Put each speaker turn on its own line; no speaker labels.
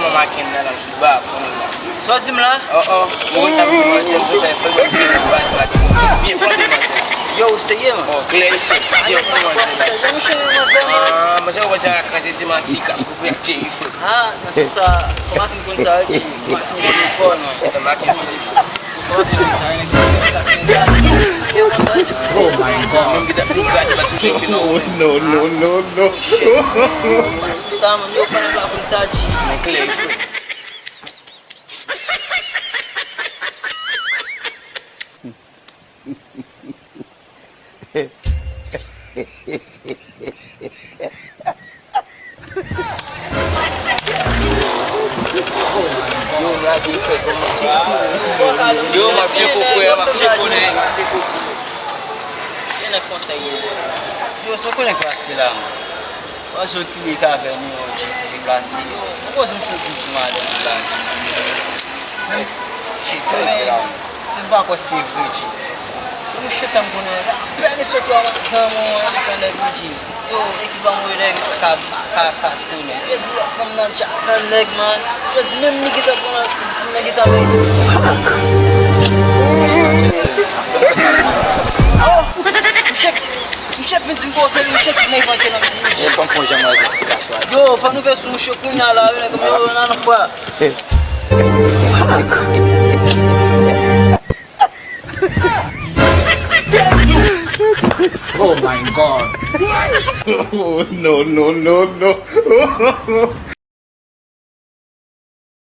kama makenda na suba
So zimla?
Mo ta mti mo se so fa gbe ni ba ti ma bi fo de ma se.
Yo seye ma.
Clear so. Yo ko mo se.
Já mexeu ma
mas eu vou já kasi si matika ku ya ke ifo.
Na sasa kwa maki mkunzaji, maki mzifono.
Da makina ifo.
Oh my God.
Não me dá ficar se vai com
No.
Susama ndio fanya kwa kuntaji.
Clear isso. Yo Martico foi a Martico né?
Tena conseguir. Yo só com a classe lá. Os outros que ficavam no hoje de classe. Eu gosto muito de fumar lá. Sim, lá. Não vai conseguir fugir. Eu chego com ele. Pega isso tua cama, anda fugir. Eu equipamos ele com a sula. Just from the chat leg man. Just me kita pun kita Oh, o chefe de imposto ali, o chefe nem vai ter na minha.
Eu vou fugir mais casual.
Yo, fa não ver se um choquinha lá, né, como eu não foi.
Oh my God. No.